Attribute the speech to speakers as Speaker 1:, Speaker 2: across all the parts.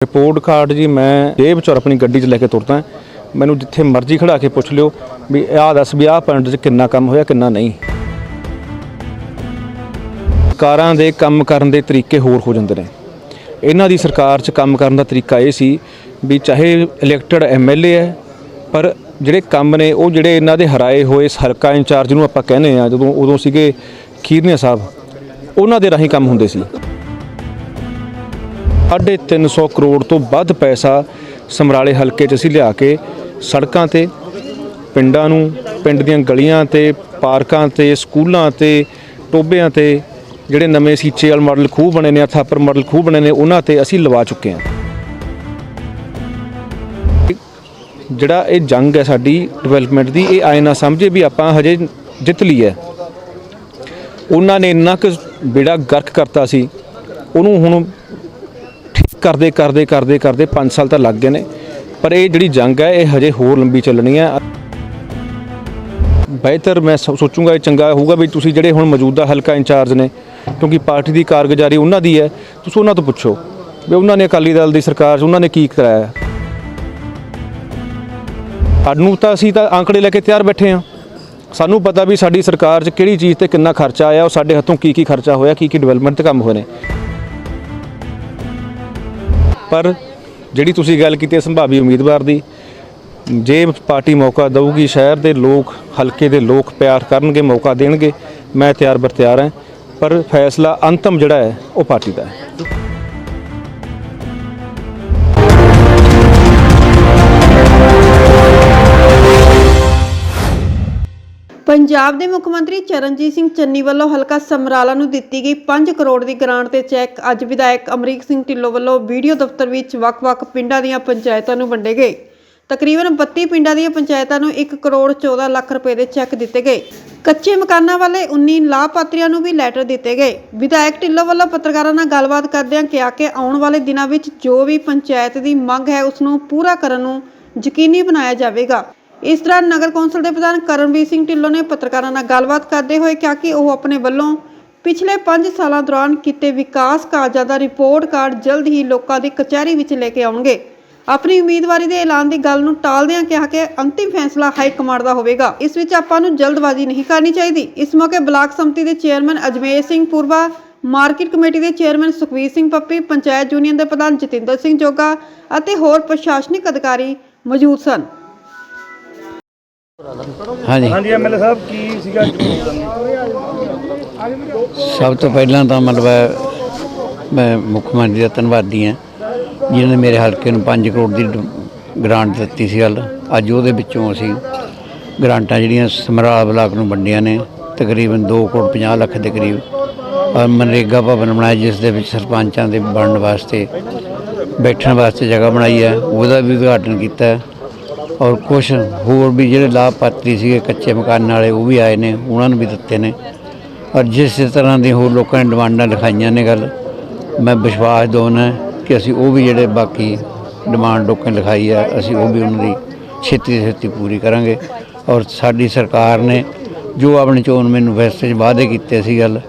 Speaker 1: Report card जी मैं जेब चों अपनी गड्डी च लैके तुरदा मैनू जिथे मर्जी खड़ा के पुछ लियो भी आ दस भी आ पिंड च किन्ना काम होया किन्ना नहीं। सरकारां दे काम करन दे तरीके होर हो जांदे ने। इन्हां दी सरकार च काम करन दा तरीका ये सी भी चाहे इलैक्टेड MLA है पर जिहड़े काम ने वो जिहड़े इन्हां दे हराए होए हलका इंचार्ज नूं आपां कहने आ जदों उदों सीगे खीरनिया साहब उन्हां दे राहीं काम हुंदे सी। 350 करोड़ तो वध पैसा समराले हल्के च असीं लिया के सड़कों ते पिंडां नूं पिंड दीआं गलियां ते पार्कां ते स्कूलों ते टोबियां ते जिहड़े नवें सीचे वाले मॉडल खूह बने ने थापर मॉडल खूह बने ने उन्हां ते असीं लवा चुके हैं। जिहड़ा ये जंग है साडी डिवेलपमेंट दी ये आए ना समझे भी आपां हजे जित ली है। उन्हां ने इन्ना क बेड़ा गर्क करता सी उहनूं हुण करते करते करते करते 5 साल तो लग गए ने पर ये जिहड़ी जंग है ये हजे होर लंबी चलनी है। बेहतर मैं सोचूंगा ये चंगा होगा भी तुसीं जिहड़े हुण मौजूदा हल्का इंचार्ज ने क्योंकि पार्टी की कारगुजारी उन्हां दी है तुसीं उन्हां तो पुछो भी उन्हां ने अकाली दल की सरकार उन्हां ने की कराया। सानूं तां असीं तां आंकड़े लैके तैयार बैठे हाँ सानूं पता भी साडी सरकार च किहड़ी चीज़ ते किन्ना खर्चा आया और साडे हत्थों की खर्चा होया की डिवेलपमेंट ते काम होए ने। पर जिहड़ी तुसीं गल कीती संभावी उम्मीदवार दी जे पार्टी मौका देगी शहर के लोग हल्के के लोग प्यार करनगे मौका देणगे मैं तैयार बर तैयार है पर फैसला अंतिम जिहड़ा है वो पार्टी का है।
Speaker 2: पंजाब के मुख्यमंत्री चरणजीत सिंह चन्नी वालों हल्का समराला नूं दित्ती गई 5 करोड़ की ग्रांट ते चैक अज विधायक अमरीक सिंह ढिल्लों वालों वीडियो दफ्तर विच वख-वख पिंडां दीआं पंचायतां नूं वंडे गए। तकरीबन 32 पिंडां दीआं पंचायतां नूं 1 करोड़ 14 लाख रुपए के चैक दिते गए। कच्चे मकानां वाले 19 लाभार्थियों नूं भी लैटर दिते गए। विधायक ढिल्लों वालों पत्रकारां नाल गलबात करदिआं कहा कि आउण वाले दिनां विच जो भी पंचायत की मंग है उस नूं पूरा करन नूं यकीनी बनाया जाएगा। इस दौरान नगर कौंसल के प्रधान करमवीर सिंह ढिल्लों ने पत्रकारों नाल गलबात करते हुए कहा कि वह अपने वालों पिछले 5 सालों दौरान किए विकास कार्यों का रिपोर्ट कार्ड जल्द ही लोगों की कचहरी में लेके आउणगे। अपनी उम्मीदवारी के ऐलान की गल नूं टालदिआं कहा कि अंतिम फैसला हाईकमांड का होगा। इस विच आपां नूं जल्दबाजी नहीं करनी चाहिए। इस मौके ब्लाक संमति के चेयरमैन अजमेर सिंह पूर्वा, मार्केट कमेटी के चेयरमैन सुखवीर सिंह पप्पी, पंचायत यूनियन के प्रधान जतिंदर सिंह जोगा और होर प्रशासनिक अधिकारी मौजूद सन।
Speaker 3: हाँ जी
Speaker 4: MLA साहब की सीगा
Speaker 3: सब तो पहला तो मतलब मैं मुख्यमंत्री का धन्नवादी हाँ जिन्होंने मेरे हल्के में 5 करोड़ की ग्रांट दी सी। गल अज वो असी ग्रांटा जिहड़ियां समराला ब्लाक नूं वंडियां ने तकरीबन 2 करोड़ 50 लाख के करीब और मनरेगा भवन बनाया जिस दे विच सरपंचां दे बनने वास्ते बैठने वास्ते जगह बनाई है वह भी उद्घाटन किया और कुछ होर भी जिहड़े लाभपात्री सीगे कच्चे मकान वाले वो भी आए ने उन्होंने भी दिते ने और जिस तरह की होर लोगों ने डिमांडां लिखाइयां ने गल मैं विश्वास दौना कि असी वो भी जिहड़े बाकी डिमांड लोगों ने लिखाई है असी वो भी उन्होंने छेती छेती पूरी करांगे और साडी सरकार ने जो अपने चोन मैनूफैसटे वादे किए सी गल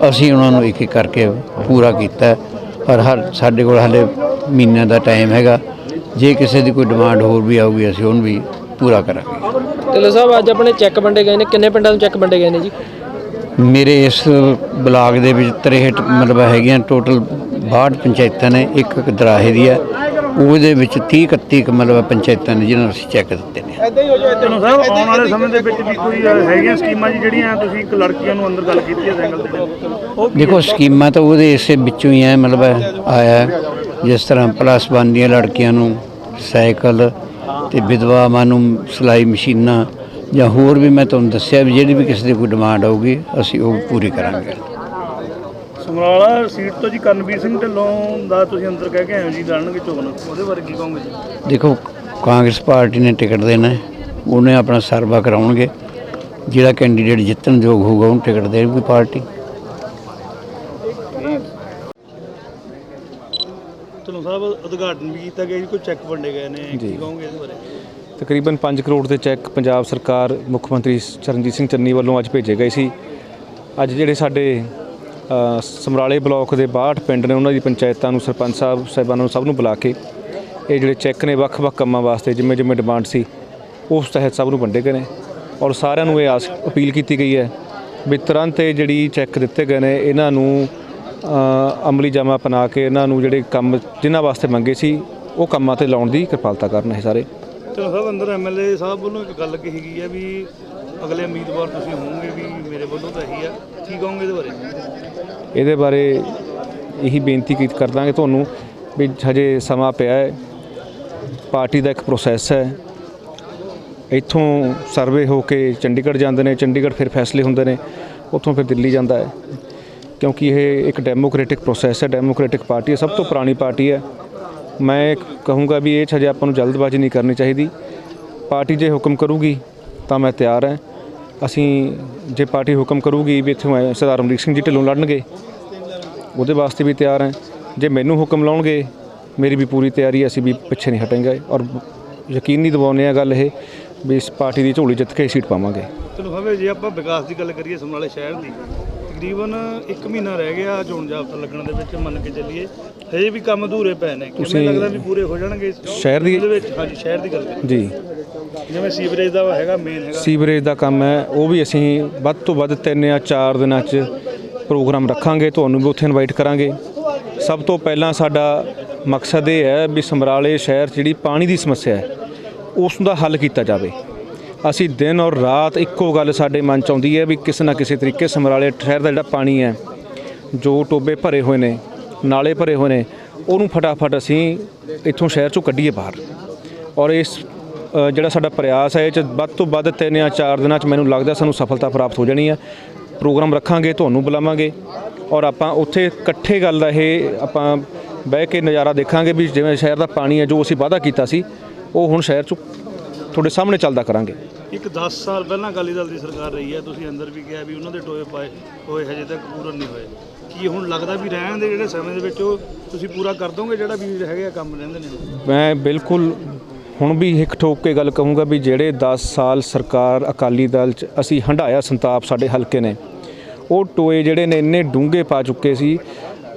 Speaker 3: असी उन्होंने एक एक करके पूरा किया और हर साडे कोल हाले महीने का टाइम हैगा जे किसी की कोई डिमांड होर भी आऊगी असीं उन्हें भी पूरा करांगे।
Speaker 5: ढिल्लों साहब अज अपने चैक वंडे गए ने किन्ने पिंडां नूं चैक वंडे गए ने जी?
Speaker 3: मेरे इस ब्लाक दे विच 63 मतलब हैगियां टोटल 62 पंचायतां ने एक दराहे दी है ਉਹਦੇ ਵਿੱਚ 30-31 ਮਤਲਬ ਪੰਚਾਇਤਾਂ ਨੇ ਜਿਨ੍ਹਾਂ ਨੂੰ ਅਸੀਂ ਚੈੱਕ ਦਿੱਤੇ ਨੇ।
Speaker 4: ਢਿੱਲੋਂ ਸਾਹਿਬ ਆਉਣ ਵਾਲੇ ਸਮੇਂ ਦੇ ਵਿੱਚ ਵੀ ਕੋਈ ਹੈਗੀਆਂ ਸਕੀਮਾਂ ਜਿਹੜੀਆਂ ਤੁਸੀਂ ਇੱਕ ਲੜਕੀਆਂ ਨੂੰ ਅੰਦਰ ਗੱਲ ਕੀਤੀ ਹੈ ਸਾਈਕਲ ਤੇ
Speaker 3: ਦੇਖੋ ਸਕੀਮਾਂ ਤਾਂ ਉਹਦੇ ਇਸੇ ਵਿੱਚੋਂ ਹੀ ਹੈ ਮਤਲਬ ਆਇਆ ਜਿਸ ਤਰ੍ਹਾਂ +1 ਦੀਆਂ ਲੜਕੀਆਂ ਨੂੰ ਸਾਈਕਲ ਤੇ ਵਿਧਵਾਵਾਂ ਨੂੰ ਸਿਲਾਈ ਮਸ਼ੀਨਾਂ ਜਾਂ ਹੋਰ ਵੀ ਮੈਂ ਤੁਹਾਨੂੰ ਦੱਸਿਆ ਵੀ ਜਿਹੜੀ ਵੀ ਕਿਸੇ ਦੀ ਕੋਈ ਡਿਮਾਂਡ ਆਊਗੀ ਅਸੀਂ ਉਹ ਪੂਰੀ ਕਰਾਂਗੇ।
Speaker 4: ਸਮਰਾਲਾ ਸੀਟ ਤੋਂ ਜੀ ਕਰਮਵੀਰ ਸਿੰਘ ਢਿੱਲੋਂ ਦਾ ਤੁਸੀਂ ਅੰਦਰ ਕਹਿ ਕੇ ਆਏ ਹੋ ਜੀ ਲੜਨਗੇ ਚੋਣ ਉਹਦੇ ਬਾਰੇ ਕੀ ਕਹੋਗੇ ਜੀ?
Speaker 3: ਦੇਖੋ ਕਾਂਗਰਸ ਪਾਰਟੀ ਨੇ ਟਿਕਟ ਦੇਣਾ ਉਹਨੇ ਆਪਣਾ ਸਰਵਾ ਕਰਾਉਣਗੇ ਜਿਹੜਾ ਕੈਂਡੀਡੇਟ ਜਿੱਤਣ ਯੋਗ ਹੋਊਗਾ ਉਹਨੂੰ ਟਿਕਟ ਦੇਊਗੀ ਪਾਰਟੀ।
Speaker 4: ਢਿੱਲੋਂ ਸਾਹਿਬ ਉਦਘਾਟਨ ਵੀ ਕੀਤਾ ਗਿਆ ਜੀ ਕੋਈ ਚੈੱਕ ਵੰਡੇ ਗਏ ਨੇ ਕੀ ਕਹੋਗੇ ਇਹਦੇ ਬਾਰੇ?
Speaker 1: तकरीबन 5 करोड़ के चैक पंजाब सरकार मुख्यमंत्री चरणजीत सिंह चन्नी वालों अज भेजे गए सी। अज जिहड़े साडे ਸਮਰਾਲੇ ਬਲਾਕ ਦੇ 62 ਪਿੰਡ ਨੇ, ਉਹਨਾਂ ਦੀ ਪੰਚਾਇਤਾਂ ਨੂੰ, ਸਰਪੰਚ ਸਾਹਿਬਾਨਾਂ ਨੂੰ, ਸਭ ਨੂੰ ਬੁਲਾ ਕੇ ਇਹ ਜਿਹੜੇ ਚੈੱਕ ਨੇ ਵੱਖ-ਵੱਖ ਕੰਮਾਂ ਵਾਸਤੇ ਜਿਵੇਂ ਜਿਵੇਂ ਡਿਮਾਂਡ ਸੀ ਉਸ ਤਹਿਤ ਸਭ ਨੂੰ ਵੰਡੇ ਗਏ ਨੇ। ਔਰ ਸਾਰਿਆਂ ਨੂੰ ਇਹ ਅਪੀਲ ਕੀਤੀ ਗਈ ਹੈ ਵੀ ਤੁਰੰਤ ਇਹ ਜਿਹੜੀ ਚੈੱਕ ਦਿੱਤੇ ਗਏ ਨੇ ਇਹਨਾਂ ਨੂੰ ਅਮਲੀ ਜਾਮਾ ਬਣਾ ਕੇ ਇਹਨਾਂ ਨੂੰ ਜਿਹੜੇ ਕੰਮ ਜਿਨ੍ਹਾਂ ਵਾਸਤੇ ਮੰਗੇ ਸੀ ਉਹ ਕੰਮਾਂ ਤੇ ਲਾਉਣ ਦੀ ਕਿਰਪਾਲਤਾ ਕਰਨ ਇਹ ਸਾਰੇ।
Speaker 4: ਚਲੋ ਸਾਹਿਬ, ਅੰਦਰ ਐਮਐਲਏ ਸਾਹਿਬ ਵੱਲੋਂ ਇੱਕ ਗੱਲ ਕਹੀ ਗਈ ਹੈ ਵੀ ਅਗਲੇ ਉਮੀਦਵਾਰ ਤੁਸੀਂ ਹੋਵੋਗੇ, ਵੀ ਮੇਰੇ ਵੱਲੋਂ ਤਾਂ ਇਹੀ ਆ, ਕੀ ਕਹੋਗੇ ਇਹਦੇ ਬਾਰੇ?
Speaker 1: ਇਹਦੇ ਬਾਰੇ ਇਹੀ ਬੇਨਤੀ ਕਰ ਦਾਂਗੇ ਤੁਹਾਨੂੰ ਵੀ ਹਜੇ ਸਮਾਂ ਪਿਆ ਹੈ, ਪਾਰਟੀ ਦਾ ਇੱਕ ਪ੍ਰੋਸੈਸ ਹੈ, ਇੱਥੋਂ ਸਰਵੇ ਹੋ ਕੇ ਚੰਡੀਗੜ੍ਹ ਜਾਂਦੇ ਨੇ, ਚੰਡੀਗੜ੍ਹ ਫਿਰ ਫੈਸਲੇ ਹੁੰਦੇ ਨੇ, ਉੱਥੋਂ ਫਿਰ ਦਿੱਲੀ ਜਾਂਦਾ ਹੈ, ਕਿਉਂਕਿ ਇਹ ਇੱਕ ਡੈਮੋਕ੍ਰੈਟਿਕ ਪ੍ਰੋਸੈਸ ਹੈ, ਡੈਮੋਕ੍ਰੈਟਿਕ ਪਾਰਟੀ ਹੈ, ਸਭ ਤੋਂ ਪੁਰਾਣੀ ਪਾਰਟੀ ਹੈ। ਮੈਂ ਕਹੂੰਗਾ ਵੀ ਇਹ 'ਚ ਹਜੇ ਆਪਾਂ ਨੂੰ ਜਲਦਬਾਜ਼ੀ ਨਹੀਂ ਕਰਨੀ ਚਾਹੀਦੀ। ਪਾਰਟੀ ਜੇ ਹੁਕਮ ਕਰੂਗੀ ਤਾਂ ਮੈਂ ਤਿਆਰ ਹਾਂ। ਅਸੀਂ ਜੇ ਪਾਰਟੀ ਹੁਕਮ ਕਰੂਗੀ ਵੀ ਇੱਥੋਂ ਸਰਦਾਰ ਅਮਰੀਕ ਸਿੰਘ ਜੀ ਢਿੱਲੋਂ ਲੜਨਗੇ, ਉਹਦੇ ਵਾਸਤੇ ਵੀ ਤਿਆਰ ਹਾਂ। ਜੇ ਮੈਨੂੰ ਹੁਕਮ ਲਾਉਣਗੇ ਮੇਰੀ ਵੀ ਪੂਰੀ ਤਿਆਰੀ ਹੈ, ਅਸੀਂ ਵੀ ਪਿੱਛੇ ਨਹੀਂ ਹਟਾਂਗੇ ਔਰ ਯਕੀਨੀ ਦਿਵਾਉਂਦੇ ਹਾਂ ਗੱਲ ਇਹ ਵੀ ਇਸ ਪਾਰਟੀ ਦੀ ਝੋਲੀ ਜਿੱਤ ਕੇ ਸੀਟ ਪਾਵਾਂਗੇ।
Speaker 4: ਚਲੋ ਹਵੇ ਜੇ ਆਪਾਂ ਵਿਕਾਸ ਦੀ ਗੱਲ ਕਰੀਏ ਸਮਰਾਲੇ ਸ਼ਹਿਰ ਦੀ, ਤਕਰੀਬਨ 1 ਮਹੀਨਾ ਰਹਿ ਗਿਆ ਚੋਣ ਜਾਬਤਾ ਲੱਗਣ ਦੇ ਵਿੱਚ, ਮੰਨ ਕੇ ਚੱਲੀਏ ਹਜੇ ਵੀ ਕੰਮ ਅਧੂਰੇ ਪਏ ਨੇ, ਕਿਵੇਂ ਲੱਗਦਾ ਵੀ ਪੂਰੇ ਹੋ ਜਾਣਗੇ
Speaker 1: ਸ਼ਹਿਰ ਦੀ
Speaker 4: ਵਿੱਚ? ਹਾਂਜੀ, ਸ਼ਹਿਰ ਦੀ ਗੱਲ ਕਰੀਏ
Speaker 1: ਜੀ,
Speaker 4: ਜਿਵੇਂ ਸੀਵਰੇਜ ਦਾ ਹੈਗਾ, ਮੇਨ ਹੈਗਾ
Speaker 1: ਸੀਵਰੇਜ ਦਾ ਕੰਮ ਹੈ, ਉਹ ਵੀ ਅਸੀਂ ਵੱਧ ਤੋਂ ਵੱਧ 3 ਜਾਂ 4 ਦਿਨਾਂ 'ਚ ਪ੍ਰੋਗਰਾਮ ਰੱਖਾਂਗੇ, ਤੁਹਾਨੂੰ ਵੀ ਉੱਥੇ ਇਨਵਾਈਟ ਕਰਾਂਗੇ। ਸਭ ਤੋਂ ਪਹਿਲਾਂ ਸਾਡਾ ਮਕਸਦ ਇਹ ਹੈ ਵੀ ਸਮਰਾਲੇ ਸ਼ਹਿਰ 'ਚ ਜਿਹੜੀ ਪਾਣੀ ਦੀ ਸਮੱਸਿਆ ਹੈ ਉਸ ਦਾ ਹੱਲ ਕੀਤਾ ਜਾਵੇ। ਅਸੀਂ ਦਿਨ ਔਰ ਰਾਤ ਇੱਕੋ ਗੱਲ ਸਾਡੇ ਮਨ 'ਚ ਆਉਂਦੀ ਹੈ ਵੀ ਕਿਸੇ ਨਾ ਕਿਸੇ ਤਰੀਕੇ ਸਮਰਾਲੇ ਸ਼ਹਿਰ ਦਾ ਜਿਹੜਾ ਪਾਣੀ ਹੈ, ਜੋ ਟੋਬੇ ਭਰੇ ਹੋਏ ਨੇ, ਨਾਲੇ ਭਰੇ ਹੋਏ ਨੇ, ਉਹਨੂੰ ਫਟਾਫਟ ਅਸੀਂ ਇੱਥੋਂ ਸ਼ਹਿਰ 'ਚੋਂ ਕੱਢੀਏ ਬਾਹਰ। ਔਰ ਇਸ ਜਿਹੜਾ ਸਾਡਾ ਪ੍ਰਯਾਸ ਹੈ ਇਹ 'ਚ ਵੱਧ ਤੋਂ ਵੱਧ 3 ਜਾਂ 4 ਦਿਨਾਂ 'ਚ ਮੈਨੂੰ ਲੱਗਦਾ ਸਾਨੂੰ ਸਫਲਤਾ ਪ੍ਰਾਪਤ ਹੋ ਜਾਣੀ ਹੈ। ਪ੍ਰੋਗਰਾਮ ਰੱਖਾਂਗੇ, ਤੁਹਾਨੂੰ ਬੁਲਾਵਾਂਗੇ ਔਰ ਆਪਾਂ ਉੱਥੇ ਇਕੱਠੇ ਗੱਲ ਦਾ ਇਹ ਆਪਾਂ ਬਹਿ ਕੇ ਨਜ਼ਾਰਾ ਦੇਖਾਂਗੇ ਵੀ ਜਿਵੇਂ ਸ਼ਹਿਰ ਦਾ ਪਾਣੀ ਹੈ ਜੋ ਅਸੀਂ ਵਾਅਦਾ ਕੀਤਾ ਸੀ ਉਹ ਹੁਣ ਸ਼ਹਿਰ 'ਚ ਤੁਹਾਡੇ ਸਾਹਮਣੇ ਚੱਲਦਾ ਕਰਾਂਗੇ।
Speaker 4: ਇੱਕ 10 ਸਾਲ ਪਹਿਲਾਂ ਅਕਾਲੀ ਦਲ ਦੀ ਸਰਕਾਰ ਰਹੀ ਹੈ, ਤੁਸੀਂ ਅੰਦਰ ਵੀ ਕਿਹਾ ਵੀ ਉਹਨਾਂ ਦੇ ਟੋਏ ਪਾਏ ਹੋਏ ਹਜੇ ਤੱਕ ਪੂਰਨ ਨਹੀਂ ਹੋਏ, ਕੀ ਹੁਣ ਲੱਗਦਾ ਵੀ ਰਹਿਣ ਦੇ ਜਿਹੜੇ ਸਮੇਂ ਦੇ ਵਿੱਚ ਉਹ ਤੁਸੀਂ ਪੂਰਾ ਕਰ ਦੋਗੇ ਜਿਹੜਾ ਵੀ ਹੈਗੇ ਆ ਕੰਮ ਰਹਿੰਦੇ ਨੇ?
Speaker 1: ਮੈਂ ਬਿਲਕੁਲ ਹੁਣ ਵੀ ਇੱਕ ਠੋਕ ਕੇ ਗੱਲ ਕਹੂੰਗਾ ਵੀ ਜਿਹੜੇ 10 ਸਾਲ ਸਰਕਾਰ ਅਕਾਲੀ ਦਲ 'ਚ ਅਸੀਂ ਹੰਢਾਇਆ ਸੰਤਾਪ ਸਾਡੇ ਹਲਕੇ ਨੇ, ਉਹ ਟੋਏ ਜਿਹੜੇ ਨੇ ਇੰਨੇ ਡੂੰਘੇ ਪਾ ਚੁੱਕੇ ਸੀ।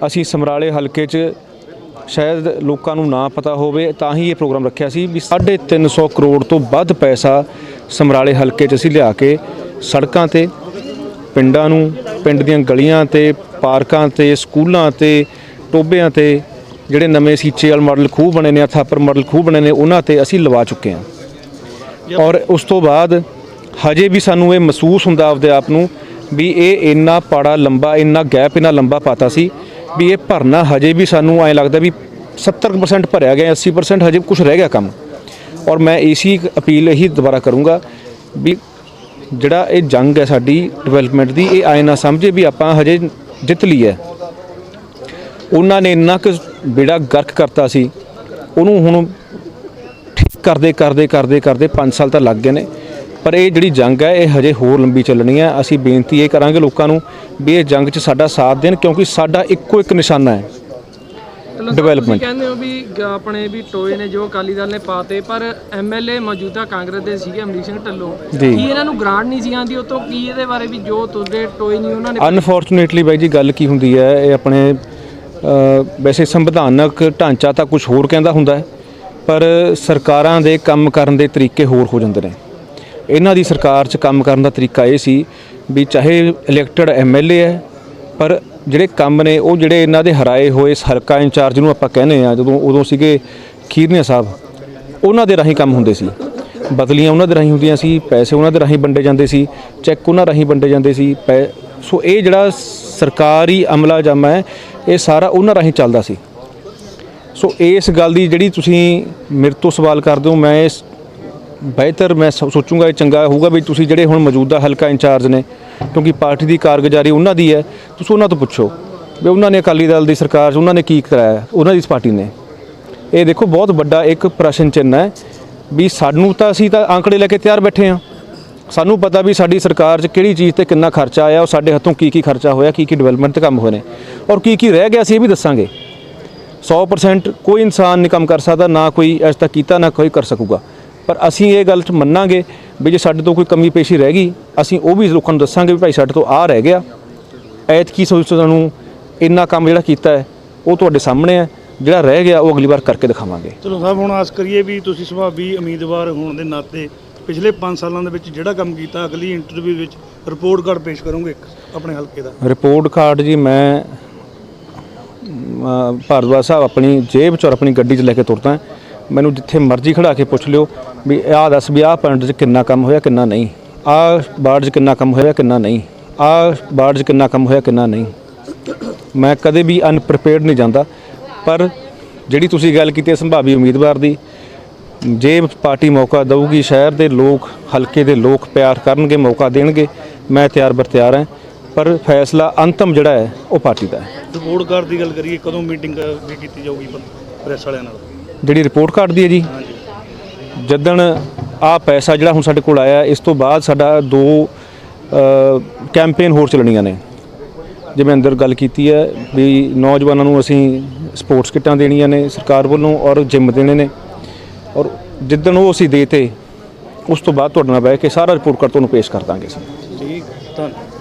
Speaker 1: ਅਸੀਂ ਸਮਰਾਲੇ ਹਲਕੇ 'ਚ ਸ਼ਾਇਦ ਲੋਕਾਂ ਨੂੰ ਨਾ ਪਤਾ ਹੋਵੇ ਤਾਂ ਹੀ ਇਹ ਪ੍ਰੋਗਰਾਮ ਰੱਖਿਆ ਸੀ ਵੀ 350 ਕਰੋੜ ਤੋਂ ਵੱਧ ਪੈਸਾ ਸਮਰਾਲੇ ਹਲਕੇ 'ਚ ਅਸੀਂ ਲਿਆ ਕੇ ਸੜਕਾਂ ਤੇ, ਪਿੰਡਾਂ ਨੂੰ, ਪਿੰਡ ਦੀਆਂ ਗਲੀਆਂ ਤੇ, ਪਾਰਕਾਂ ਤੇ, ਸਕੂਲਾਂ ਤੇ, ਟੋਬਿਆਂ ਤੇ, ਜਿਹੜੇ ਨਵੇਂ ਸੀਚੇ ਵਾਲ ਮਾਡਲ ਖੂਹ ਬਣੇ ਨੇ, ਥਾਪਰ ਮਾਡਲ ਖੂਹ ਬਣੇ ਨੇ, ਉਹਨਾਂ ਤੇ ਅਸੀਂ ਲਵਾ ਚੁੱਕੇ ਹਾਂ। ਔਰ ਉਸ ਤੋਂ ਬਾਅਦ ਹਜੇ ਵੀ ਸਾਨੂੰ ਇਹ ਮਹਿਸੂਸ ਹੁੰਦਾ ਆਪਦੇ ਆਪ ਨੂੰ ਵੀ ਇਹ ਇੰਨਾ ਪਾੜਾ ਲੰਬਾ, ਇੰਨਾ ਗੈਪ ਇੰਨਾ ਲੰਬਾ ਪਾਤਾ ਸੀ ਵੀ ਇਹ ਭਰਨਾ ਹਜੇ ਵੀ ਸਾਨੂੰ ਐਂ ਲੱਗਦਾ ਵੀ 70% ਭਰਿਆ ਗਿਆ, 80% ਹਜੇ ਕੁਝ ਰਹਿ ਗਿਆ ਕੰਮ। ਔਰ ਮੈਂ ਇਸੀ ਅਪੀਲ ਇਹੀ ਦੁਬਾਰਾ ਕਰੂੰਗਾ ਵੀ ਜਿਹੜਾ ਇਹ ਜੰਗ ਹੈ ਸਾਡੀ ਡਿਵੈਲਪਮੈਂਟ ਦੀ, ਇਹ ਆਏ ਨਾ ਸਮਝੇ ਵੀ ਆਪਾਂ ਹਜੇ ਜਿੱਤ ਲਈ ਹੈ। ਉਹਨਾਂ ਨੇ ਇੰਨਾ ਕੁ ਬੇੜਾ ਗਰਕ ਕਰਤਾ ਸੀ, ਉਹਨੂੰ ਹੁਣ ਠੀਕ ਕਰਦੇ 5 ਸਾਲ ਤਾਂ ਲੱਗ ਗਏ ਨੇ। ਪਰ ਇਹ ਜਿਹੜੀ ਜੰਗ ਹੈ ਇਹ ਹਜੇ ਹੋਰ ਲੰਬੀ ਚੱਲਣੀ ਹੈ। ਅਸੀਂ ਬੇਨਤੀ ਇਹ ਕਰਾਂਗੇ ਲੋਕਾਂ ਨੂੰ ਵੀ ਇਹ ਜੰਗ 'ਚ ਸਾਡਾ ਸਾਥ ਦੇਣ, ਕਿਉਂਕਿ ਸਾਡਾ ਇੱਕੋ ਇੱਕ ਨਿਸ਼ਾਨਾ ਹੈ ਡਿਵੈਲਪਮੈਂਟ।
Speaker 5: ਕਹਿੰਦੇ ਹੋ ਵੀ ਆਪਣੇ ਵੀ ਟੋਏ ਨੇ ਜੋ ਅਕਾਲੀ ਦਲ ਨੇ ਪਾਤੇ, ਪਰ ਐਮਐਲਏ ਮੌਜੂਦਾ ਕਾਂਗਰਸ ਦੇ ਸੀਗੇ ਅਮਰੀਕ ਸਿੰਘ ਢਿੱਲੋਂ, ਕੀ ਇਹਨਾਂ ਨੂੰ ਗ੍ਰਾਂਟ ਨਹੀਂ ਸੀ ਆਉਂਦੀ ਉਤੋਂ? ਕੀ ਇਹਦੇ ਬਾਰੇ ਵੀ ਜੋ ਤੁਹਾਡੇ ਟੋਏ ਨਹੀਂ ਉਹਨਾਂ ਨੇ?
Speaker 1: ਅਨਫੋਰਚੂਨੇਟਲੀ ਬਾਈ ਜੀ ਗੱਲ ਕੀ ਹੁੰਦੀ ਹੈ, ਇਹ ਆਪਣੇ ਵੈਸੇ ਸੰਵਿਧਾਨਕ ਢਾਂਚਾ ਤਾਂ ਕੁਝ ਹੋਰ ਕਹਿੰਦਾ ਹੁੰਦਾ ਹੈ, ਪਰ ਸਰਕਾਰਾਂ ਦੇ ਕੰਮ ਕਰਨ ਦੇ ਤਰੀਕੇ ਹੋਰ ਹੋ ਜਾਂਦੇ ਨੇ। ਇਹਨਾਂ ਦੀ ਸਰਕਾਰ 'ਚ ਕੰਮ ਕਰਨ ਦਾ ਤਰੀਕਾ ਇਹ ਸੀ ਵੀ ਚਾਹੇ ਇਲੈਕਟਡ ਐਮਐਲਏ ਹੈ, ਪਰ ਜਿਹੜੇ ਕੰਮ ਨੇ ਉਹ ਜਿਹੜੇ ਇਹਨਾਂ ਦੇ ਹਰਾਏ ਹੋਏ ਹਲਕਾ ਇੰਚਾਰਜ ਨੂੰ ਆਪਾਂ ਕਹਿੰਦੇ ਆ, ਜਦੋਂ ਉਦੋਂ ਸੀਗੇ ਖੀਰਨੀਆ ਸਾਹਿਬ, ਉਹਨਾਂ ਦੇ ਰਾਹੀਂ ਕੰਮ ਹੁੰਦੇ ਸੀ, ਬਦਲੀਆਂ ਉਹਨਾਂ ਦੇ ਰਾਹੀਂ ਹੁੰਦੀਆਂ ਸੀ, ਪੈਸੇ ਉਹਨਾਂ ਦੇ ਰਾਹੀਂ ਵੰਡੇ ਜਾਂਦੇ ਸੀ, ਚੈੱਕ ਉਹਨਾਂ ਰਾਹੀਂ ਵੰਡੇ ਜਾਂਦੇ ਸੀ। ਸੋ ਇਹ ਜਿਹੜਾ ਸਰਕਾਰੀ ਅਮਲਾ ਜਾਮਾ ਹੈ ਇਹ ਸਾਰਾ ਉਹਨਾਂ ਰਾਹੀਂ ਚੱਲਦਾ ਸੀ। ਸੋ ਇਸ ਗੱਲ ਦੀ ਜਿਹੜੀ ਤੁਸੀਂ ਮੇਰੇ ਤੋਂ ਸਵਾਲ ਕਰਦੇ ਹੋ, ਮੈਂ ਇਸ ਬਿਹਤਰ ਮੈਂ ਸੋਚੂੰਗਾ ਇਹ ਚੰਗਾ ਹੋਊਗਾ ਵੀ ਤੁਸੀਂ ਜਿਹੜੇ ਹੁਣ ਮੌਜੂਦਾ ਹਲਕਾ ਇੰਚਾਰਜ ਨੇ, ਕਿਉਂਕਿ ਪਾਰਟੀ ਦੀ ਕਾਰਗੁਜ਼ਾਰੀ ਉਹਨਾਂ ਦੀ ਹੈ, ਤੁਸੀਂ ਉਹਨਾਂ ਤੋਂ ਪੁੱਛੋ ਵੀ ਉਹਨਾਂ ਨੇ ਅਕਾਲੀ ਦਲ ਦੀ ਸਰਕਾਰ 'ਚ ਉਹਨਾਂ ਨੇ ਕੀ ਕਰਾਇਆ, ਉਹਨਾਂ ਦੀ ਪਾਰਟੀ ਨੇ। ਇਹ ਦੇਖੋ ਬਹੁਤ ਵੱਡਾ ਇੱਕ ਪ੍ਰਸ਼ਨ ਚਿੰਨ੍ਹ ਹੈ ਵੀ ਸਾਨੂੰ ਤਾਂ ਅਸੀਂ ਤਾਂ ਆંકੜੇ ਲੈ ਕੇ ਤਿਆਰ ਬੈਠੇ ਹਾਂ, ਸਾਨੂੰ ਪਤਾ ਵੀ ਸਾਡੀ ਸਰਕਾਰ 'ਚ ਕਿਹੜੀ ਚੀਜ਼ ਤੇ ਕਿੰਨਾ ਖਰਚਾ ਆਇਆ, ਉਹ ਸਾਡੇ ਹੱਥੋਂ ਕੀ ਖਰਚਾ ਹੋਇਆ, ਕੀ ਡਿਵੈਲਪਮੈਂਟ 'ਤੇ ਕੰਮ ਹੋਏ ਨੇ ਔਰ ਕੀ ਰਹਿ ਗਿਆ ਸੀ, ਇਹ ਵੀ ਦੱਸਾਂਗੇ। 100% ਕੋਈ ਇਨਸਾਨ ਨਹੀਂ ਕੰਮ ਕਰ ਸਕਦਾ, ਨਾ ਕੋਈ ਅੱਜ ਤੱਕ ਕੀਤਾ ਨਾ ਕੋਈ ਕਰ ਸਕੂਗਾ, ਪਰ ਅਸੀਂ ਇਹ ਗੱਲ 'ਚ ਮੰਨਾਂਗੇ ਵੀ ਜੇ ਸਾਡੇ ਤੋਂ ਕੋਈ ਕਮੀ ਪੇਸ਼ੀ ਰਹਿ ਗਈ ਅਸੀਂ ਉਹ ਵੀ ਲੋਕਾਂ ਨੂੰ ਦੱਸਾਂਗੇ ਵੀ ਭਾਈ ਸਾਡੇ ਤੋਂ ਆਹ ਰਹਿ ਗਿਆ, ਐਤਕੀ ਸਾਨੂੰ ਇੰਨਾ ਕੰਮ ਜਿਹੜਾ ਕੀਤਾ ਹੈ ਉਹ ਤੁਹਾਡੇ ਸਾਹਮਣੇ ਹੈ, ਜਿਹੜਾ ਰਹਿ ਗਿਆ ਉਹ ਅਗਲੀ ਵਾਰ ਕਰਕੇ ਦਿਖਾਵਾਂਗੇ।
Speaker 4: ਚਲੋ ਸਾਹਿਬ, ਹੁਣ ਆਸ ਕਰੀਏ ਵੀ ਤੁਸੀਂ ਸੁਭਾਵੀ ਉਮੀਦਵਾਰ ਹੋਣ ਦੇ ਨਾਤੇ ਪਿਛਲੇ 5 ਸਾਲਾਂ ਦੇ ਵਿੱਚ ਜਿਹੜਾ ਕੰਮ ਕੀਤਾ ਅਗਲੀ ਇੰਟਰਵਿਊ ਵਿੱਚ ਰਿਪੋਰਟ ਕਾਰਡ ਪੇਸ਼ ਕਰੋਗੇ ਇੱਕ ਆਪਣੇ ਹਲਕੇ ਦਾ?
Speaker 1: ਰਿਪੋਰਟ ਕਾਰਡ ਜੀ ਮੈਂ ਭਾਰਦਵਾਜ ਸਾਹਿਬ ਆਪਣੀ ਜੇਬ 'ਚ ਔਰ ਆਪਣੀ ਗੱਡੀ 'ਚ ਲੈ ਕੇ ਤੁਰਦਾ। ਮੈਨੂੰ ਜਿੱਥੇ ਮਰਜ਼ੀ ਖੜਾ ਕੇ ਪੁੱਛ ਲਿਓ ਵੀ ਆਹ ਦੱਸ ਵੀ ਆਹ ਪਿੰਡ 'ਚ ਕਿੰਨਾ ਕੰਮ ਹੋਇਆ ਕਿੰਨਾ ਨਹੀਂ, ਆਹ ਵਾਰਡ 'ਚ ਕਿੰਨਾ ਕੰਮ ਹੋਇਆ ਕਿੰਨਾ ਨਹੀਂ, ਆਹ ਵਾਰਡ 'ਚ ਕਿੰਨਾ ਕੰਮ ਹੋਇਆ ਕਿੰਨਾ ਨਹੀਂ। ਮੈਂ ਕਦੇ ਵੀ ਅਨਪ੍ਰੀਪੇਅਰਡ ਨਹੀਂ ਜਾਂਦਾ। ਪਰ ਜਿਹੜੀ ਤੁਸੀਂ ਗੱਲ ਕੀਤੀ ਹੈ ਸੰਭਾਵੀ ਉਮੀਦਵਾਰ ਦੀ, ਜੇ ਪਾਰਟੀ ਮੌਕਾ ਦਊਗੀ, ਸ਼ਹਿਰ ਦੇ ਲੋਕ, ਹਲਕੇ ਦੇ ਲੋਕ ਪਿਆਰ ਕਰਨਗੇ, ਮੌਕਾ ਦੇਣਗੇ, ਮੈਂ ਤਿਆਰ ਬਰ ਤਿਆਰ ਹਾਂ। ਪਰ ਫੈਸਲਾ ਅੰਤਮ ਜਿਹੜਾ ਹੈ ਉਹ ਪਾਰਟੀ ਦਾ ਹੈ।
Speaker 4: ਰਿਪੋਰਟ ਕਾਰਡ ਦੀ ਗੱਲ ਕਰੀਏ, ਕਦੋਂ ਮੀਟਿੰਗ ਵੀ ਕੀਤੀ ਜਾਊਗੀ ਪ੍ਰੈਸ ਵਾਲਿਆਂ ਨਾਲ?
Speaker 1: ਜਿਹੜੀ ਰਿਪੋਰਟ ਕਾਰਡ ਦੀ ਹੈ ਜੀ, ਜਿੱਦਣ ਆਹ ਪੈਸਾ ਜਿਹੜਾ ਹੁਣ ਸਾਡੇ ਕੋਲ ਆਇਆ, ਇਸ ਤੋਂ ਬਾਅਦ ਸਾਡਾ 2 ਕੈਂਪੇਨ ਹੋਰ ਚੱਲਣੀਆਂ ਨੇ। ਜਿਵੇਂ ਅੰਦਰ ਗੱਲ ਕੀਤੀ ਹੈ ਵੀ ਨੌਜਵਾਨਾਂ ਨੂੰ ਅਸੀਂ ਸਪੋਰਟਸ ਕਿੱਟਾਂ ਦੇਣੀਆਂ ਨੇ ਸਰਕਾਰ ਵੱਲੋਂ ਔਰ ਜਿੰਮ ਦੇਣੇ ਨੇ, ਔਰ ਜਿੱਦਣ ਉਹ ਅਸੀਂ ਦੇਤੇ ਉਸ ਤੋਂ ਬਾਅਦ ਤੁਹਾਡੇ ਨਾਲ ਬਹਿ ਕੇ ਸਾਰਾ ਰਿਪੋਰਟ ਕਾਰਡ ਤੁਹਾਨੂੰ ਪੇਸ਼ ਕਰ ਦਾਂਗੇ ਅਸੀਂ।
Speaker 4: ਠੀਕ, ਧੰਨਵਾਦ।